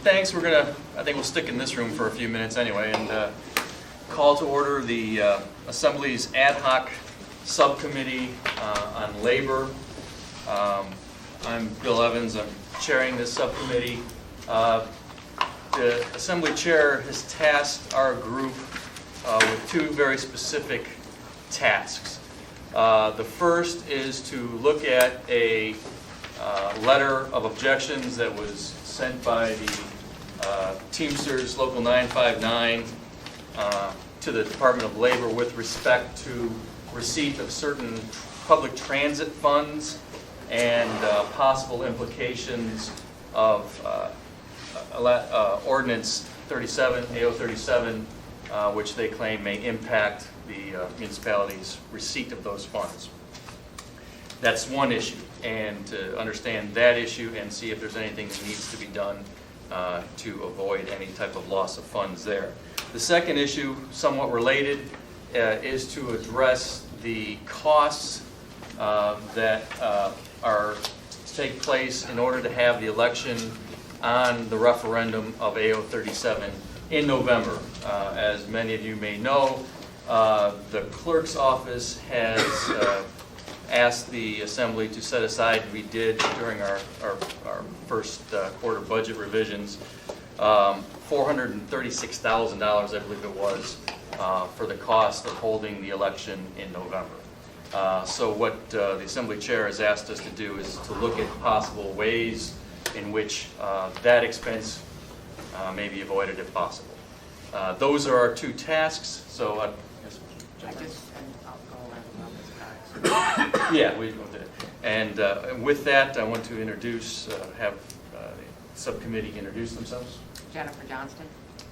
Thanks. I think we'll stick in this room for a few minutes anyway, and call to order the Assembly's ad hoc subcommittee on labor. I'm Bill Evans. I'm chairing this subcommittee. The Assembly Chair has tasked our group with two very specific tasks. The first is to look at a letter of objections that was sent by the Teamsters Local 959 to the Department of Labor with respect to receipt of certain public transit funds and possible implications of Ordinance 37, AO 37, which they claim may impact the municipality's receipt of those funds. That's one issue, and to understand that issue and see if there's anything that needs to be done to avoid any type of loss of funds there. The second issue, somewhat related, is to address the costs that are to take place in order to have the election on the referendum of AO 37 in November. As many of you may know, the clerk's office has asked the Assembly to set aside, we did during our first quarter budget revisions, $436,000, I believe it was, for the cost of holding the election in November. So what the Assembly Chair has asked us to do is to look at possible ways in which that expense may be avoided if possible. Those are our two tasks. So I'll go over this. Yeah, we will do it. And with that, I want to introduce, have the subcommittee introduce themselves. Jennifer Johnston.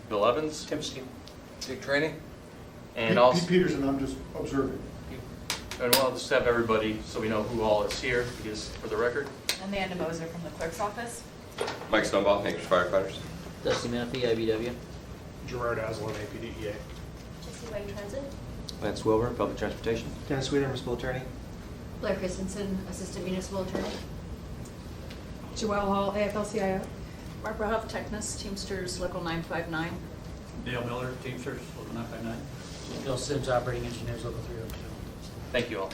Bill Evans. Tim Steele. Dick Trainee. And also, Pete Peterson, I'm just observing. and we'll just have everybody so we know who all is here, because for the record. Amanda Moser from the clerk's office. Mike Stoneball, Anchorage Firefighters. Dusty Maffey, IBW. Gerard Aslan, APDEA. Jesse White Transit. Lance Wilbur, Public Transportation. Dennis Wheeler, Municipal Attorney. Blair Christensen, Assistant Municipal Attorney. Joelle Hall, AFL-CIO. Barbara Huff, Technis, Teamsters Local 959. Dale Miller, Teamsters, Local 959. Bill Sims, Operating Engineers, Local 302. Thank you all.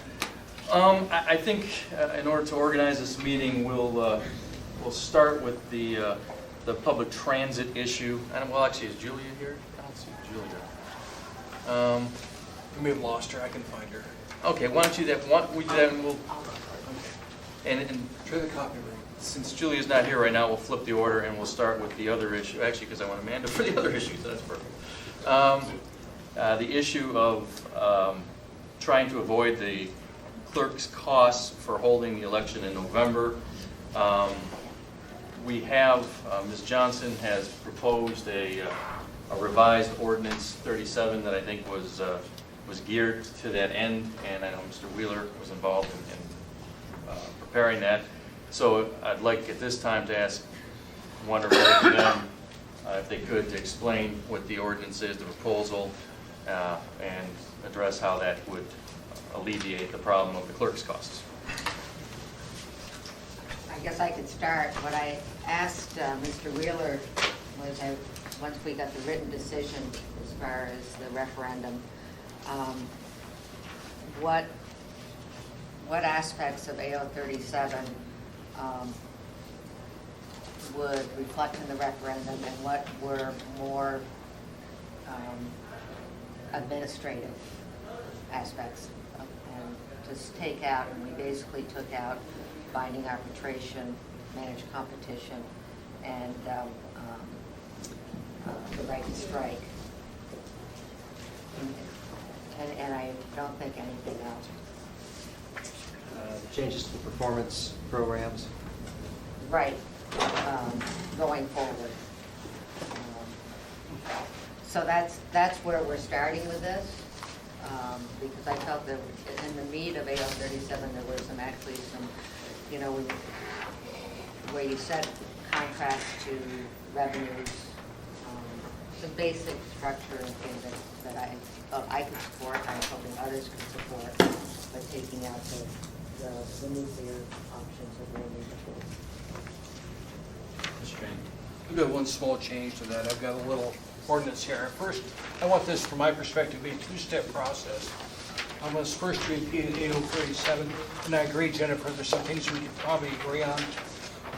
I think in order to organize this meeting, we'll start with the public transit issue. And well, actually, is Julia here? I don't see Julia. We may have lost her. I can find her. Okay, why don't you do that? We do that, and we'll. And Try the copy room. since Julia's not here right now, we'll flip the order and we'll start with the other issue. Actually, because I want Amanda for the other issue, so that's perfect. The issue of trying to avoid the clerk's costs for holding the election in November. We have, Ms. Johnson has proposed a revised ordinance 37 that I think was geared to that end, and I know Mr. Wheeler was involved in preparing that. So I'd like at this time to ask one or both of them if they could to explain what the ordinance is, the proposal, and address how that would alleviate the problem of the clerk's costs. I guess I could start. What I asked Mr. Wheeler was, once we got the written decision as far as the referendum, what aspects of AO 37 would reflect in the referendum and what were more administrative aspects. And just take out, and we basically took out binding arbitration, managed competition, and the right to strike. And I don't think anything else. Changes to the performance programs. Right, going forward. So that's where we're starting with this, because I felt that in the meat of AO 37 there were actually some, where you set contrast to revenues, the basic structure and things that I felt I could support, I was hoping others could support, but taking out the nuclear options of where we Mr. Trainee. I've got one small change to that. I've got a little ordinance here. First, I want this, from my perspective, to be a two-step process. I want us first to repeat 8037, and I agree, Jennifer, there's some things we could probably agree on.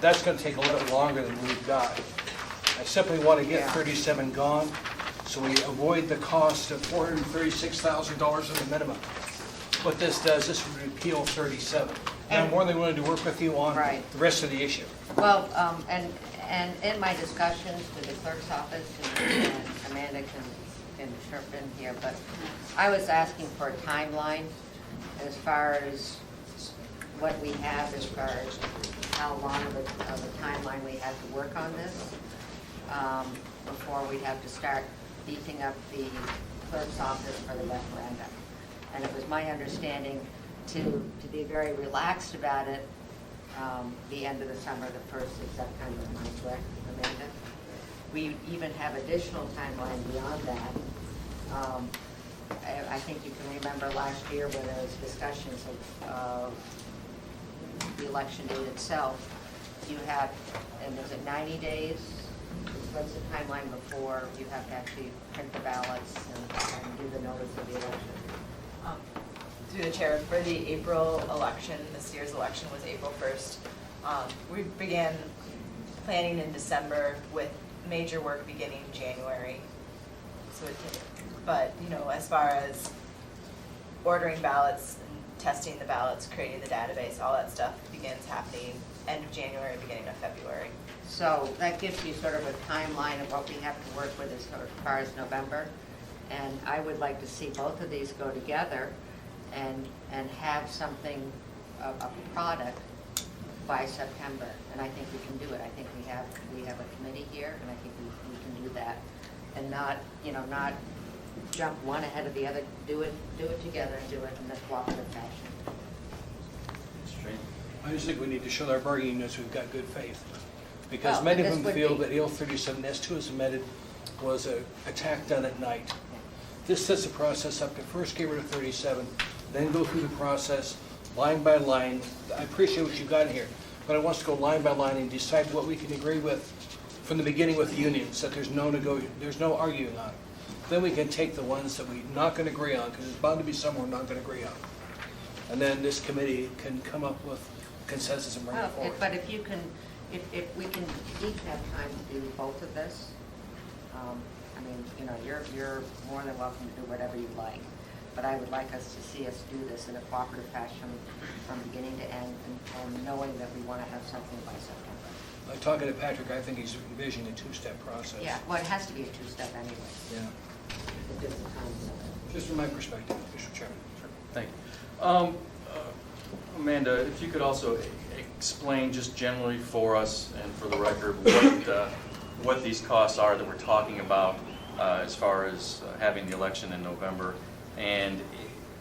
That's going to take a little bit longer than we've got. I simply want to get Yeah. 37 gone, so we avoid the cost of $436,000 at the minimum. What this does, this would repeal 37. And I'm more than willing to work with you on Right. the rest of the issue. Well, and in my discussions with the clerk's office, and Amanda can chirp in here, but I was asking for a timeline as far as what we have, as far as how long of a timeline we have to work on this, before we have to start beefing up the clerk's office for the referendum. And it was my understanding to be very relaxed about it, the end of the summer, the 1st of September, am I correct, Amanda? We even have additional timeline beyond that. I think you can remember last year when there was discussions of the election date itself. You have, and is it 90 days? What's the timeline before you have to actually print the ballots and do the notice of the election? Through the chair, for the April election, this year's election was April 1st. We began planning in December with major work beginning in January. But, you know, as far as ordering ballots and testing the ballots, creating the database, all that stuff begins happening end of January, beginning of February. So that gives you sort of a timeline of what we have to work with as far as November. And I would like to see both of these go together and have something, a product by September. And I think we can do it. I think we have a committee here, and I think we can do that. And not jump one ahead of the other, do it together and do it in a cooperative fashion. Mr. Trainee. I just think we need to show our bargaining units we've got good faith. Because Well, many of this them would feel be- that AL 37 S2 as amended was an attack done at night. This sets the process up to first get rid of 37, then go through the process line by line. I appreciate what you got here, but I want us to go line by line and decide what we can agree with from the beginning with the unions, that there's no arguing on. Then we can take the ones that we're not going to agree on, because there's bound to be some we're not going to agree on. And then this committee can come up with consensus and bring it forward. But if we can each have time to do both of this, I mean, you know, you're more than welcome to do whatever you like, but I would like us to see us do this in a cooperative fashion from beginning to end, and knowing that we want to have something by September. Like talking to Patrick, I think he's envisioning a two-step process. Yeah, well, it has to be a two-step anyway. Yeah. At different times. Just from my perspective, Mr. Chairman. Thank you. Amanda, if you could also explain just generally for us and for the record what these costs are that we're talking about as far as having the election in November, and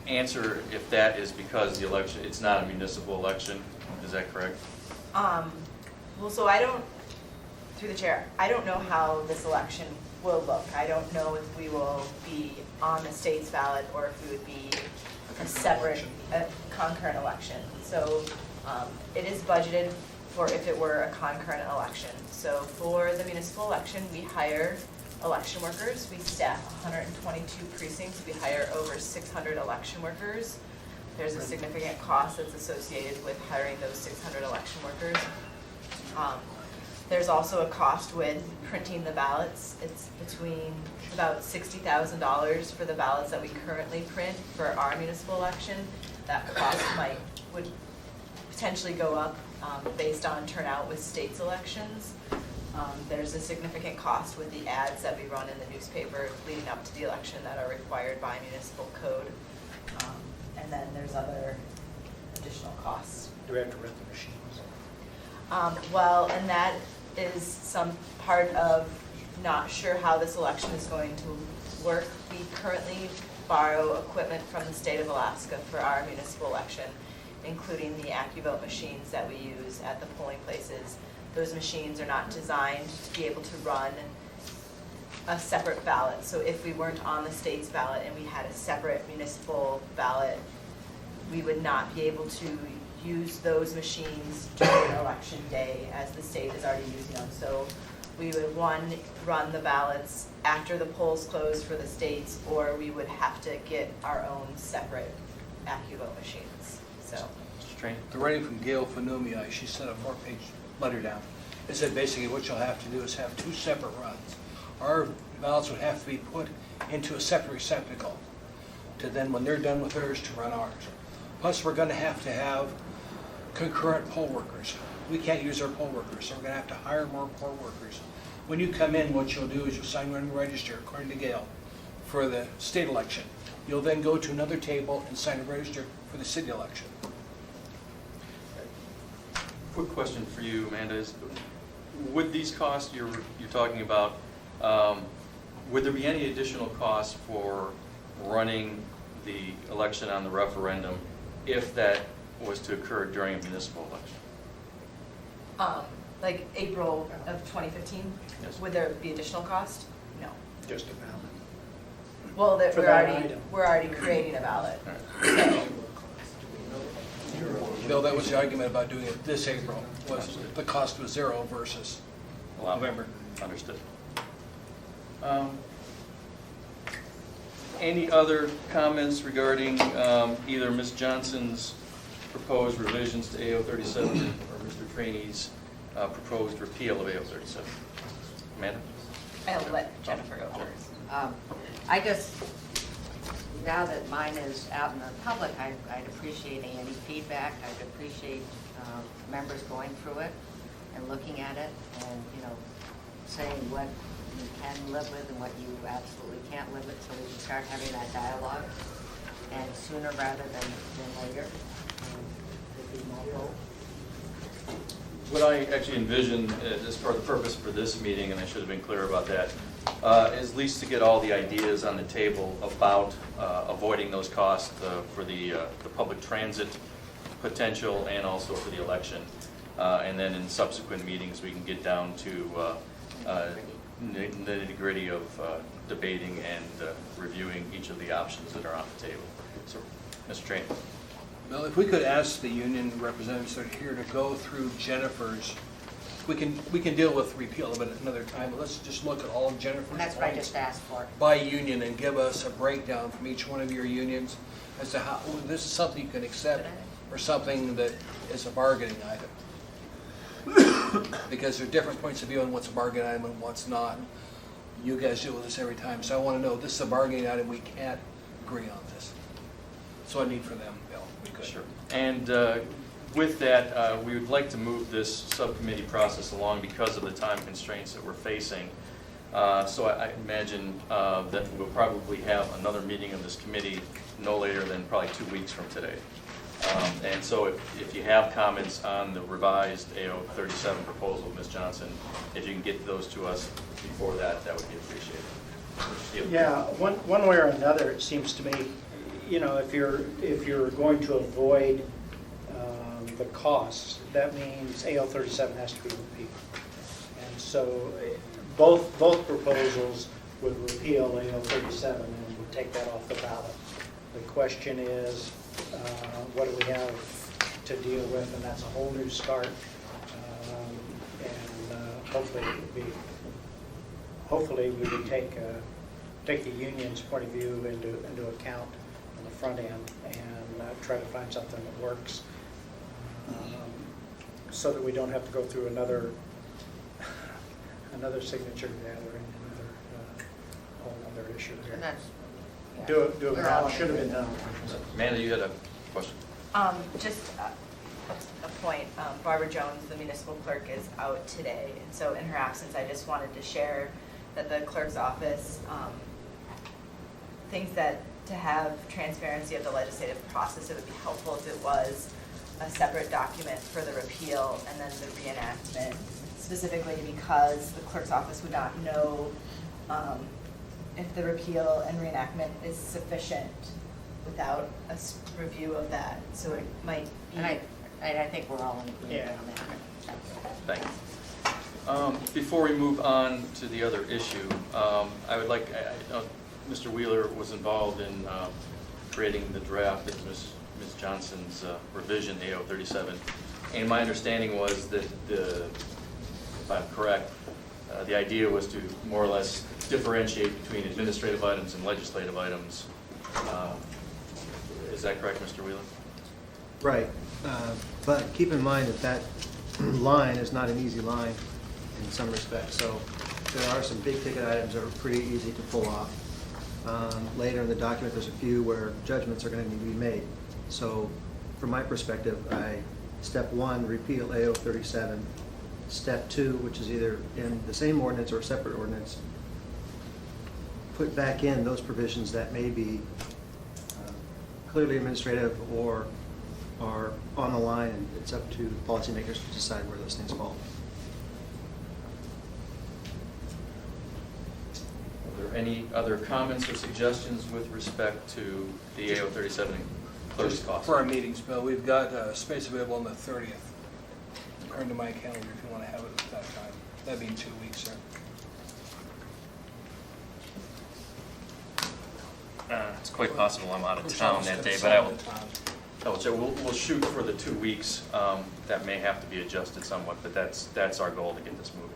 answer if that is because the election, it's not a municipal election. Is that correct? Well, so through the chair, I don't know how this election will look. I don't know if we will be on the state's ballot or if we would be a separate, concurrent election. So it is budgeted for if it were a concurrent election. So for the municipal election, we hire election workers. We staff 122 precincts. We hire over 600 election workers. There's a significant cost that's associated with hiring those 600 election workers. There's also a cost with printing the ballots. It's between about $60,000 for the ballots that we currently print for our municipal election. That cost would potentially go up based on turnout with states elections. There's a significant cost with the ads that we run in the newspaper leading up to the election that are required by municipal code. And then there's other additional costs. Do we have to rent the machines? Well, and that is some part of not sure how this election is going to work. We currently borrow equipment from the state of Alaska for our municipal election, including the AccuVote machines that we use at the polling places. Those machines are not designed to be able to run a separate ballot. So if we weren't on the state's ballot and we had a separate municipal ballot, we would not be able to use those machines during election day as the state is already using them. So we would, one, run the ballots after the polls close for the states, or we would have to get our own separate AccuVote machines, so. Mr. Train? The writing from Gail Phenomia, she sent a 4-page letter down. It said basically what you'll have to do is have 2 separate runs. Our ballots would have to be put into a separate receptacle to then, when they're done with theirs, to run ours. Plus, we're gonna have to have concurrent poll workers. We can't use our poll workers, so we're gonna have to hire more poll workers. When you come in, what you'll do is you'll sign one and register, according to Gail, for the state election. You'll then go to another table and sign and register for the city election. Quick question for you, Amanda, is would these costs you're talking about, would there be any additional costs for running the election on the referendum if that was to occur during a municipal election? Like April of 2015? Yes. Would there be additional cost? No. Just a ballot. Well, For that item. we're already creating a ballot. All right. So, Bill, that was the argument about doing it this April, was the cost was 0 versus November. Understood. Any other comments regarding either Ms. Johnson's proposed revisions to AO 37 or Mr. Trainey's proposed repeal of AO 37? Amanda? I'll let Jennifer go first. I just, now that mine is out in the public, I'd appreciate any feedback. I'd appreciate members going through it and looking at it and, saying what you can live with and what you absolutely can't live with, so we can start having that dialogue. And sooner rather than later, would be my hope. What I actually envision as for the purpose for this meeting, and I should have been clear about that, is at least to get all the ideas on the table about avoiding those costs for the public transit potential and also for the election. And then in subsequent meetings, we can get down to nitty-gritty of debating and reviewing each of the options that are on the table. So, Mr. Train. Well, if we could ask the union representatives that are here to go through Jennifer's, we can deal with repeal of it at another time, but let's just look at all of Jennifer's And that's what I points just asked for. by union and give us a breakdown from each one of your unions as to how, this is something you can accept or something that is a bargaining item. Because there are different points of view on what's a bargaining item and what's not. You guys deal with this every time, so I want to know, this is a bargaining item, we can't agree on this. So I need for them, Bill, we could. Sure. And with that, we would like to move this subcommittee process along because of the time constraints that we're facing. So I imagine that we'll probably have another meeting of this committee no later than probably 2 weeks from today. And so if you have comments on the revised AO 37 proposal, Ms. Johnson, if you can get those to us before that, that would be appreciated. Yeah, one way or another, it seems to me, if you're going to avoid the costs, that means AL 37 has to be repealed. And so both proposals would repeal AL 37 and would take that off the ballot. The question is, what do we have to deal with, and that's a whole new start. Hopefully we would take the union's point of view into account on the front end and try to find something that works, so that we don't have to go through another signature gathering, whole other issue And here. that's, yeah. Do it We're now. all It should have been in done. Amanda, you had a question? Just a point, Barbara Jones, the municipal clerk, is out today, and so in her absence, I just wanted to share that the clerk's office thinks that to have transparency of the legislative process, it would be helpful if it was a separate document for the repeal and then the reenactment, specifically because the clerk's office would not know if the repeal and reenactment is sufficient without a review of that, so it might be. And I think we're all in agreement on that. Thank you. Before we move on to the other issue, I would like, I know Mr. Wheeler was involved in creating the draft that Ms. Ms. Johnson's revision, AO 37. And my understanding was that, if I'm correct, the idea was to more or less differentiate between administrative items and legislative items. Is that correct, Mr. Wheeler? Right, but keep in mind that that line is not an easy line in some respects, so there are some big ticket items that are pretty easy to pull off. Later in the document, there's a few where judgments are going to need to be made. So from my perspective, step 1, repeal AO 37. Step 2, which is either in the same ordinance or a separate ordinance, put back in those provisions that may be clearly administrative or are on the line, and it's up to policymakers to decide where those things fall. Are there any other comments or suggestions with respect to the AO 37 clerk's Just cost? for our meetings, Bill, we've got space available on the 30th, according to my calendar, if you want to have it at that time. That'd be in 2 weeks, sir. It's quite possible I'm out of town that day, but I will check. We'll shoot for the 2 weeks. That may have to be adjusted somewhat, but that's our goal to get this moving.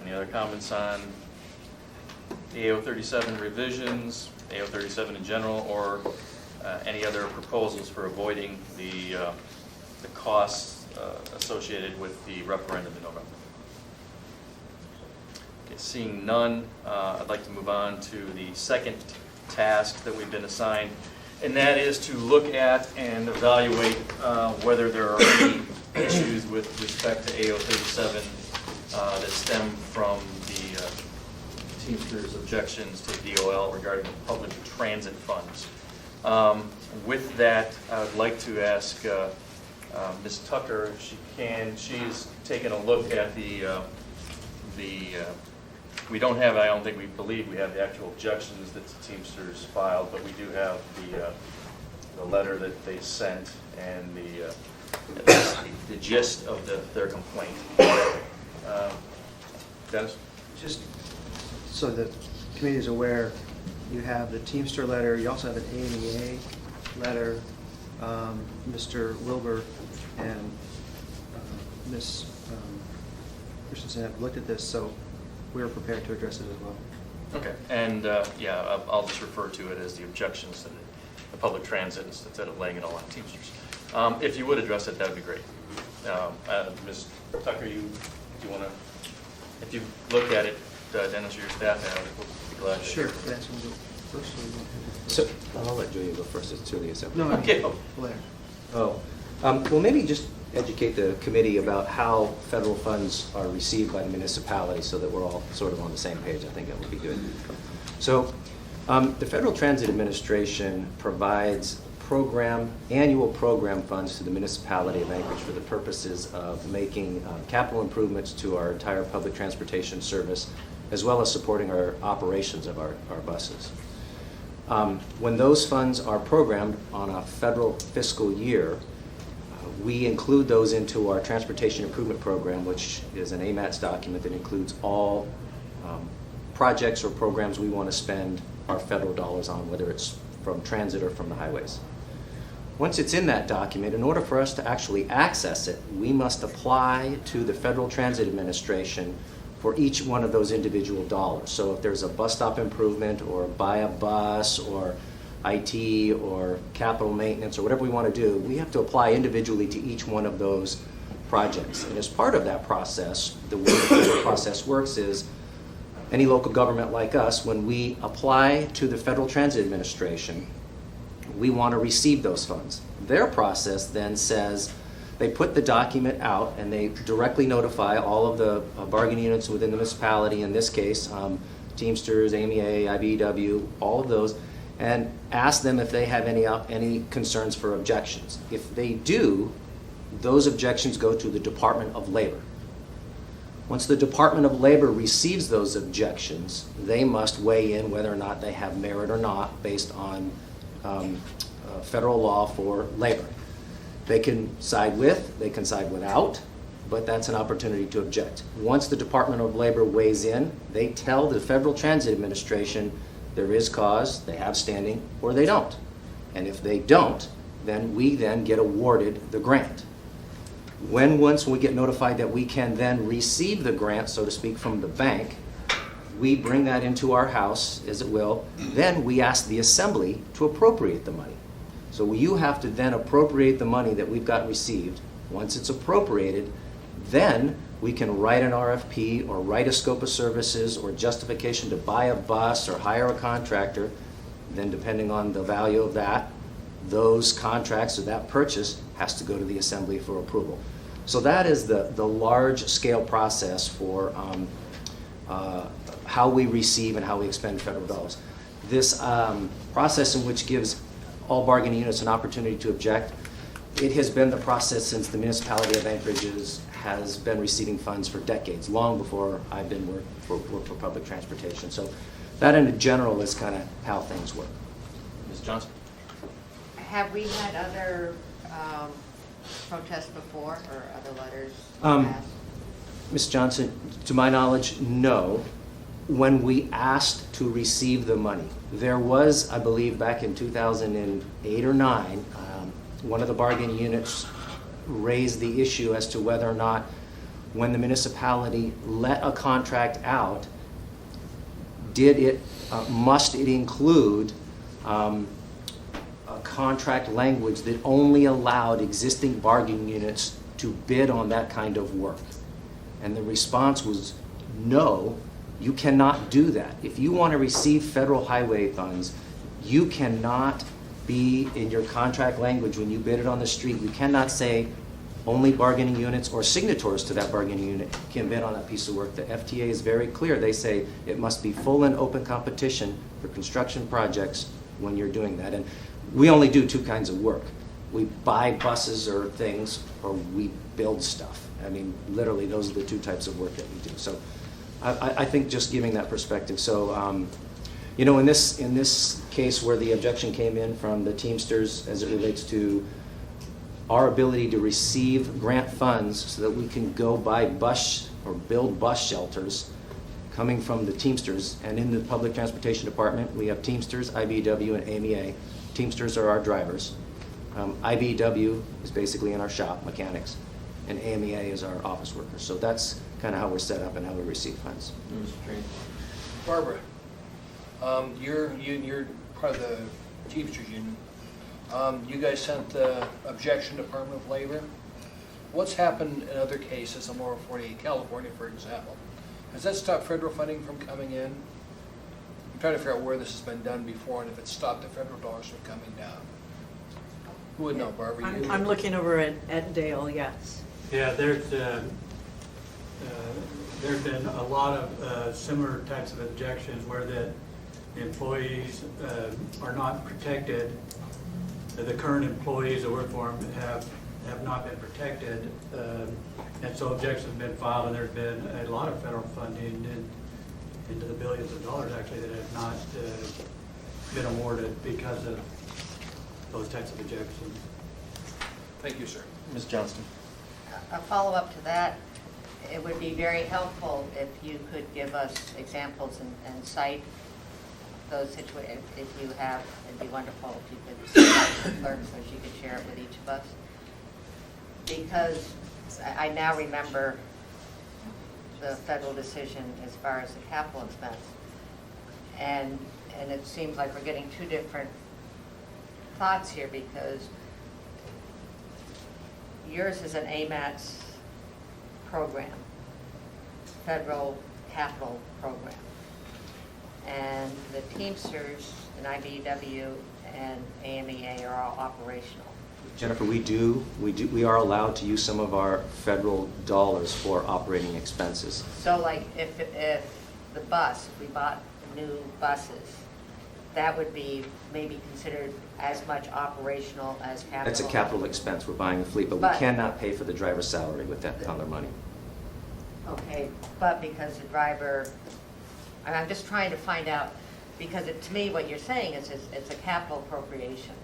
Any other comments on the AO 37 revisions, AO 37 in general, or any other proposals for avoiding the costs associated with the referendum in November? Okay, seeing none, I'd like to move on to the second task that we've been assigned, and that is to look at and evaluate whether there are any issues with respect to AO 37 that stem from the Teamsters' objections to DOL regarding the public transit funds. With that, I would like to ask Ms. Tucker if she can. She's taken a look at we don't have, I don't think we believe we have the actual objections that the Teamsters filed, but we do have the letter that they sent and the gist of their complaint. Dennis? Just so the committee is aware, you have the Teamster letter, you also have an AMEA letter. Mr. Wilbur and Ms. Christensen have looked at this, so we're prepared to address it as well. Okay, and yeah, I'll just refer to it as the objections to the public transit instead of laying it all on Teamsters. If you would address it, that would be great. Ms. Tucker, you want to, if you've looked at it, Dennis or your staff have, we'll be glad to. Sure. That's one first. So, I'll let Julia go first, it's Julia. No, Okay. Blair. Oh, well, maybe just educate the committee about how federal funds are received by the municipality so that we're all sort of on the same page. I think that would be good. So, the Federal Transit Administration provides annual program funds to the municipality of Anchorage for the purposes of making capital improvements to our entire public transportation service, as well as supporting our operations of our buses. When those funds are programmed on a federal fiscal year, we include those into our Transportation Improvement Program, which is an AMATS document that includes all projects or programs we want to spend our federal dollars on, whether it's from transit or from the highways. Once it's in that document, in order for us to actually access it, we must apply to the Federal Transit Administration for each one of those individual dollars. So if there's a bus stop improvement or buy a bus or IT or capital maintenance or whatever we want to do, we have to apply individually to each one of those projects. And as part of that process, the way the process works is any local government like us, when we apply to the Federal Transit Administration, we want to receive those funds. Their process then says they put the document out and they directly notify all of the bargaining units within the municipality, in this case, Teamsters, AMEA, IBEW, all of those, and ask them if they have any concerns for objections. If they do, those objections go to the Department of Labor. Once the Department of Labor receives those objections, they must weigh in whether or not they have merit or not based on federal law for labor. They can side with, they can side without, but that's an opportunity to object. Once the Department of Labor weighs in, they tell the Federal Transit Administration there is cause, they have standing, or they don't. And if they don't, then we then get awarded the grant. Once we get notified that we can then receive the grant, so to speak, from the bank, we bring that into our house, as it will, then we ask the assembly to appropriate the money. So you have to then appropriate the money that we've got received. Once it's appropriated, then we can write an RFP or write a scope of services or justification to buy a bus or hire a contractor. Then depending on the value of that, those contracts or that purchase has to go to the assembly for approval. So that is the large-scale process for how we receive and how we expend federal dollars. This process in which gives all bargaining units an opportunity to object, it has been the process since the municipality of Anchorage has been receiving funds for decades, long before I've been worked for public transportation. So that in general is kind of how things work. Ms. Johnson? Have we had other protests before, or other letters Um, passed? Ms. Johnson, to my knowledge, no. When we asked to receive the money, there was, I believe, back in 2008 or 9, one of the bargaining units raised the issue as to whether or not, when the municipality let a contract out, must it include a contract language that only allowed existing bargaining units to bid on that kind of work? And the response was, no, you cannot do that. If you want to receive federal highway funds, you cannot be in your contract language when you bid it on the street. You cannot say only bargaining units or signatories to that bargaining unit can bid on that piece of work. The FTA is very clear. They say it must be full and open competition for construction projects when you're doing that. And we only do two kinds of work. We buy buses or things, or we build stuff. I mean, literally, those are the two types of work that we do. So I think just giving that perspective. So, you know, in this case where the objection came in from the Teamsters as it relates to our ability to receive grant funds so that we can go buy bus or build bus shelters coming from the Teamsters, and in the Public Transportation Department, we have Teamsters, IBEW, and AMEA. Teamsters are our drivers. IBEW is basically in our shop, mechanics, and AMEA is our office workers. So that's kind of how we're set up and how we receive funds. Barbara, you're part of the Teamsters Union. You guys sent the objection to Department of Labor. What's happened in other cases in Lower 48, California, for example? Has that stopped federal funding from coming in? I'm trying to figure out where this has been done before and if it stopped the federal dollars from coming down. Who would know, Barbara? You? I'm looking over at Dale, yes. Yeah, there's been a lot of similar types of objections where the employees are not protected. The current employees that work for them have not been protected, and so objections have been filed, and there's been a lot of federal funding into the billions of dollars actually that have not been awarded because of those types of objections. Thank you, sir. Ms. Johnston? A follow-up to that, it would be very helpful if you could give us examples and cite those situations. If you have, it'd be wonderful if you could send that to the clerk so she could share it with each of us. Because I now remember the federal decision as far as the capital expense. And it seems like we're getting two different thoughts here, because yours is an AMATS program, federal capital program. And the Teamsters and IBEW and AMEA are all operational. Jennifer, we are allowed to use some of our federal dollars for operating expenses. So like if the bus, if we bought new buses, that would be maybe considered as much operational as capital? That's a capital expense. We're buying a fleet, but we cannot pay for the driver's salary with that other money. Okay, but because the driver, and I'm just trying to find out, because to me what you're saying is it's a capital appropriation,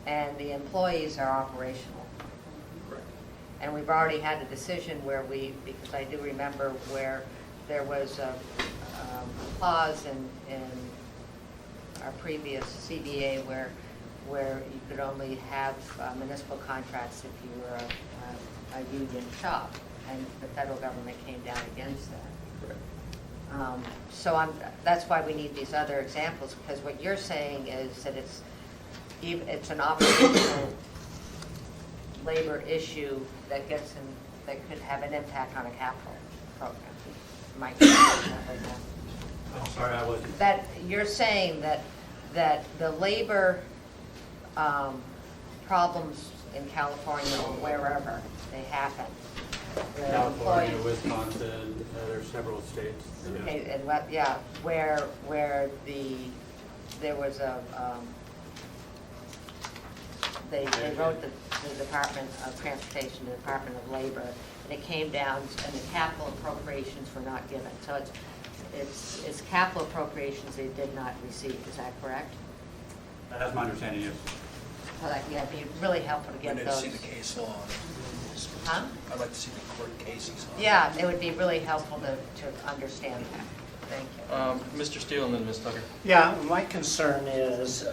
and the employees are operational. Correct. And we've already had a decision where because I do remember where there was a clause in our previous CBA where you could only have municipal contracts if you were a union shop, and the federal government came down against that. So that's why we need these other examples, because what you're saying is that it's an operational labor issue that could have an impact on a capital program. Mike, I'm sorry, I wasn't. that you're saying that the labor problems in California or wherever they happen, the California, employees- Wisconsin, there's several states. yeah. Okay, and where there was a, they wrote the Department of Transportation, the Department of Labor, and it came down, and the capital appropriations were not given. So it's capital appropriations they did not receive, is that correct? That's my understanding, yes. Well, yeah, it'd be really helpful to I get need to those. see the case law on it. Huh? I'd like to see the court cases on it. Yeah, it would be really helpful to understand that. Thank you. Mr. Steele and then Ms. Tucker. Yeah, my concern is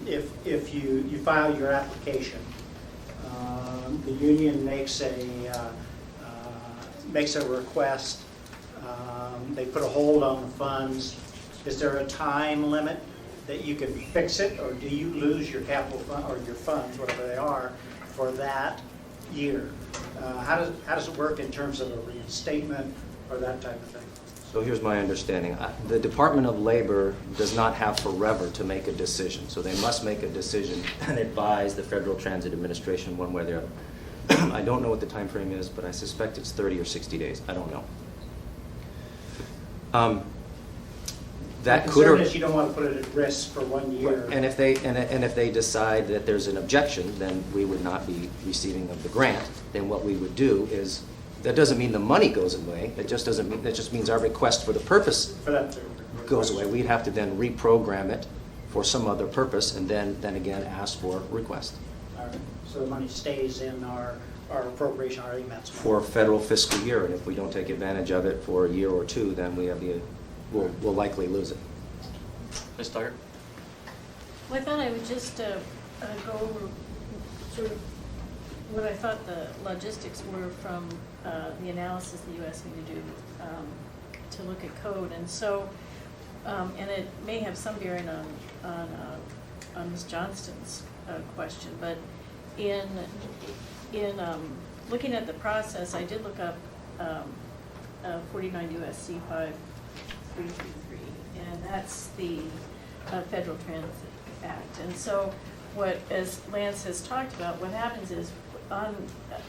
if you file your application, the union makes a request, they put a hold on the funds. Is there a time limit that you can fix it, or do you lose your capital fund or your funds, whatever they are, for that year? How does it work in terms of a reinstatement or that type of thing? So here's my understanding. The Department of Labor does not have forever to make a decision, so they must make a decision and advise the Federal Transit Administration one way or the other. I don't know what the time frame is, but I suspect it's 30 or 60 days. I don't know. That The could concern is you don't want to put it at risk for 1 year. And if they decide that there's an objection, then we would not be receiving of the grant. Then what we would do is, that doesn't mean the money goes away. It just means our request for the purpose For that to goes away. We'd have to then reprogram it for some other purpose, and then again ask for request All right. So the money stays in our appropriation, our EMATS. for a federal fiscal year. And if we don't take advantage of it for a year or two, then we'll likely lose it. Ms. Tucker? Well, I thought I would just go over sort of what I thought the logistics were from the analysis that you asked me to do to look at code. And so, and it may have some bearing on Ms. Johnston's question, but in looking at the process, I did look up 49 U.S.C. 5333, and that's the Federal Transit Act. And so as Lance has talked about, what happens is on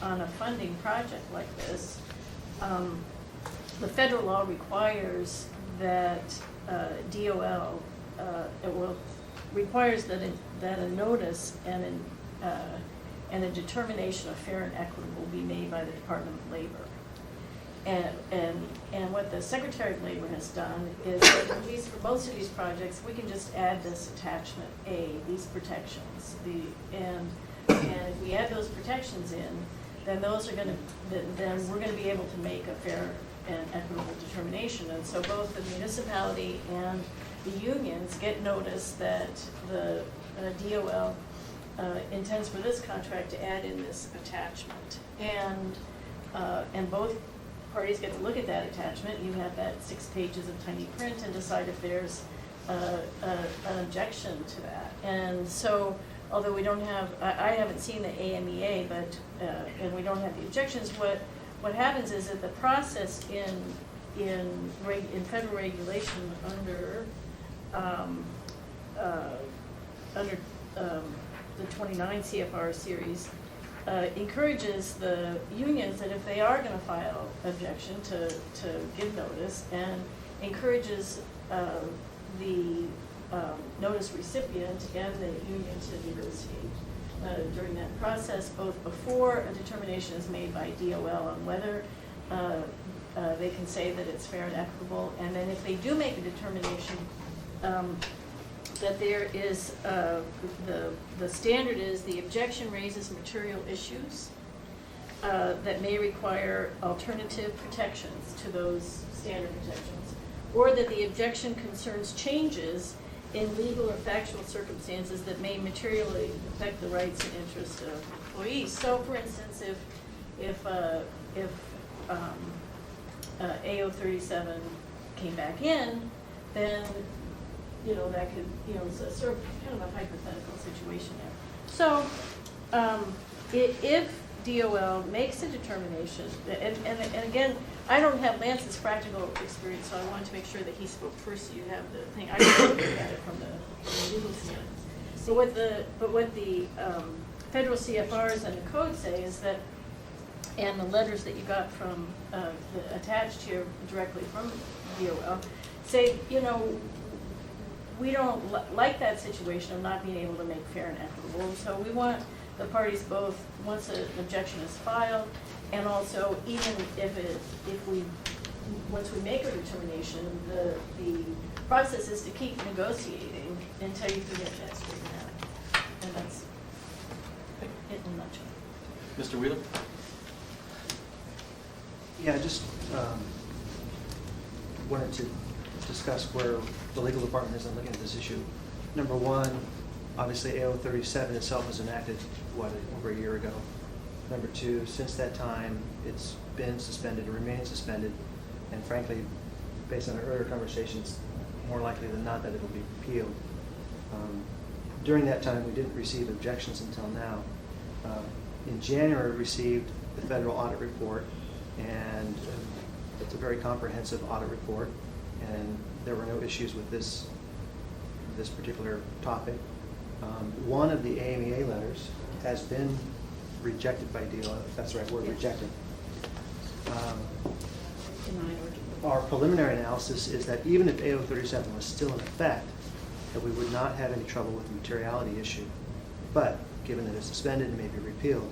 a funding project like this, the federal law requires that DOL requires that a notice and a determination of fair and equitable be made by the Department of Labor. And what the Secretary of Labor has done is, at least for most of these projects, we can just add this attachment A, these protections. And if we add those protections in, then then we're going to be able to make a fair and equitable determination. And so both the municipality and the unions get notice that the DOL intends for this contract to add in this attachment. And both parties get to look at that attachment. You have that 6 pages of tiny print and decide if there's an objection to that. And so, although we don't have, I haven't seen the AMEA, but and we don't have the objections. What happens is that the process in federal regulation under the 29 CFR series encourages the unions that if they are going to file objection to give notice, and encourages the notice recipient and the union to negotiate during that process, both before a determination is made by DOL on whether they can say that it's fair and equitable, and then if they do make a determination that there is, the standard is the objection raises material issues that may require alternative protections to those standard protections, or that the objection concerns changes in legal or factual circumstances that may materially affect the rights and interests of employees. So, for instance, if AO 37 came back in, then, that could, it's a sort of kind of a hypothetical situation there. So, if DOL makes a determination, and again, I don't have Lance's practical experience, so I wanted to make sure that he spoke first, so you have the thing. I just looked at it from the legal standpoint. But what the federal CFRs and the code say is that, and the letters that you got from, attached here directly from DOL, say, we don't like that situation of not being able to make fair and equitable, so we want the parties both, once an objection is filed, and also even once we make a determination, the process is to keep negotiating until you can get that straightened out. And that's it in a nutshell. Mr. Wheeler? Yeah, I just wanted to discuss where the legal department is in looking at this issue. Number one, obviously AO 37 itself was enacted, over a year ago. Number two, since that time, it's been suspended, it remains suspended, and frankly, based on our earlier conversations, more likely than not that it will be repealed. During that time, we didn't receive objections until now. In January, we received the federal audit report, and it's a very comprehensive audit report, and there were no issues with this particular topic. One of the AMEA letters has been rejected by DOL, if that's the right word, rejected. Our preliminary analysis is that even if AO 37 was still in effect, that we would not have any trouble with the materiality issue. But given that it's suspended and may be repealed,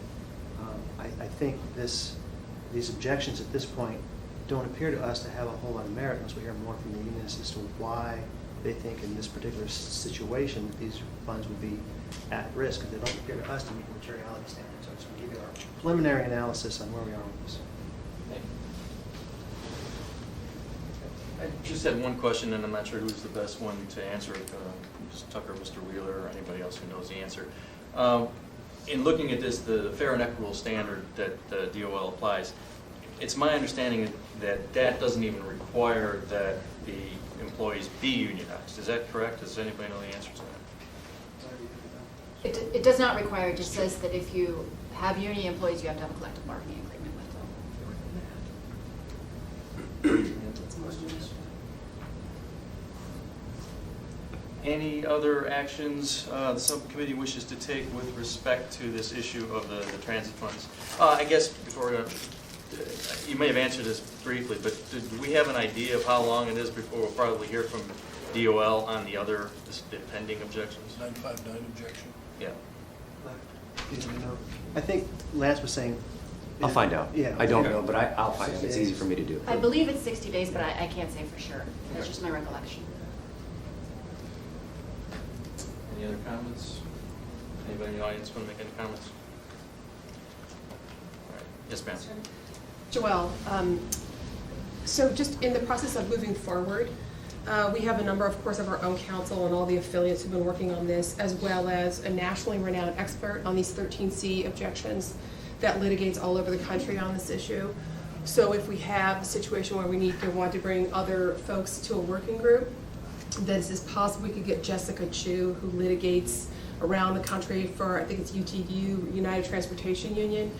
I think these objections at this point don't appear to us to have a whole lot of merit unless we hear more from the unions as to why they think in this particular situation that these funds would be at risk, because they don't appear to us to meet the materiality standards. So I just want to give you our preliminary analysis on where we are with this. I just had one question, and I'm not sure who's the best one to answer it, Mr. Tucker, Mr. Wheeler, or anybody else who knows the answer. In looking at this, the fair and equitable standard that the DOL applies, it's my understanding that that doesn't even require that the employees be unionized. Is that correct? Does anybody know the answer to that? It does not require, it just says that if you have union employees, you have to have a collective bargaining agreement with them. Any other actions the subcommittee wishes to take with respect to this issue of the transit funds? I guess before, you may have answered this briefly, but do we have an idea of how long it is before we'll probably hear from DOL on the other the pending objections? 959 objection. Yeah. I think Lance was saying. I'll find out. Yeah. I don't Okay. know, but I'll find out. It's easy for me to do. I believe it's 60 days, but I can't say for sure. That's just my recollection. Any other comments? Anybody in the audience want to make any comments? All right. Yes, ma'am. Joelle, so just in the process of moving forward, we have a number, of course, of our own counsel and all the affiliates who've been working on this, as well as a nationally renowned expert on these 13C objections that litigates all over the country on this issue. So if we have a situation where we want to bring other folks to a working group, then it's possible we could get Jessica Chu, who litigates around the country for, I think it's UTU, United Transportation Union,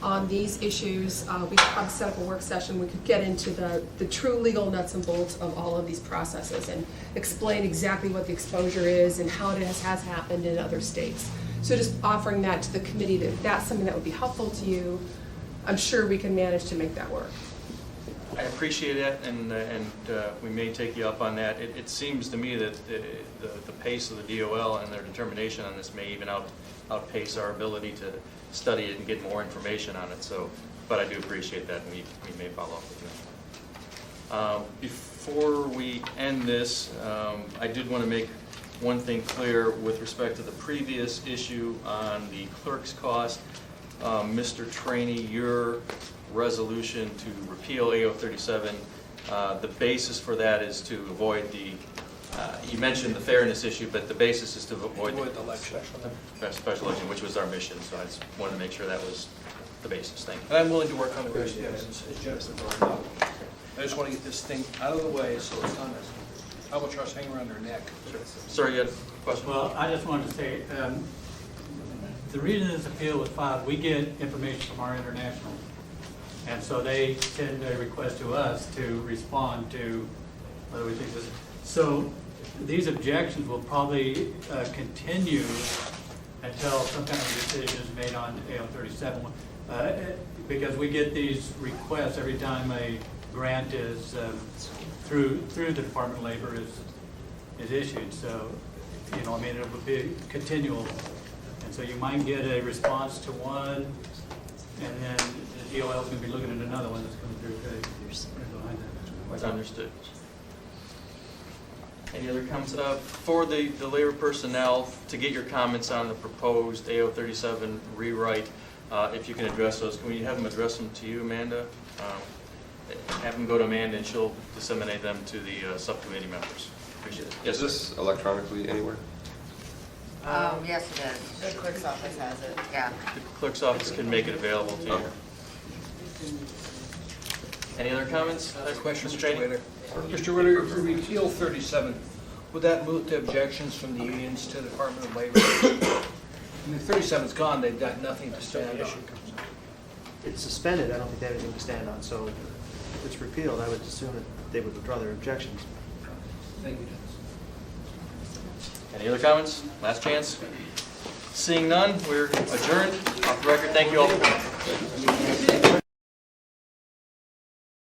on these issues. We could probably set up a work session. We could get into the true legal nuts and bolts of all of these processes and explain exactly what the exposure is and how it has happened in other states. So just offering that to the committee, that if that's something that would be helpful to you, I'm sure we can manage to make that work. I appreciate that, and we may take you up on that. It seems to me that the pace of the DOL and their determination on this may even outpace our ability to study it and get more information on it. So, but I do appreciate that, and we may follow up with you. Before we end this, I did want to make one thing clear with respect to the previous issue on the clerk's cost. Mr. Trainee, your resolution to repeal AO 37, the basis for that is to avoid the You mentioned the fairness issue, but the basis is to avoid Avoid the election. the special election, which was our mission, so I just wanted to make sure that was the basis. Thank you. And I'm willing to work on the rest of the items, as Jennifer brought up. I just want to get this thing out of the way so it's not a albatross hanging around their neck. Sir, you had a question? Well, I just wanted to say, the reason this appeal was filed, we get information from our international. And so they send a request to us to respond to whether we think this. So these objections will probably continue until some kind of decision is made on AL 37. Because we get these requests every time a grant is through the Department of Labor is issued. So, you know, I mean, it will be continual. And so you might get a response to one, and then the DOL is going to be looking at another one that's coming through. Behind that. That's understood. Any other comments? For the labor personnel, to get your comments on the proposed AO 37 rewrite, if you can address those, can we have them address them to you, Amanda? Have them go to Amanda and she'll disseminate them to the subcommittee members. Appreciate it. Yes, Is this electronically anywhere? Yes, it is. The clerk's office has it. Yeah. the clerk's office can make it available to you. Okay. Any other comments? Question, Mr. Mr. Cheney? Waiter. Mr. Waiter, if we repeal 37, would that move the objections from the unions to the Department of Labor? I mean, 37's gone, they've got nothing to stand on. It's suspended, I don't think they have anything to stand on, so if it's repealed, I would assume that they would withdraw their objections. Thank you, Dennis. Any other comments? Last chance? Seeing none, we're adjourned. Off the record, thank you all.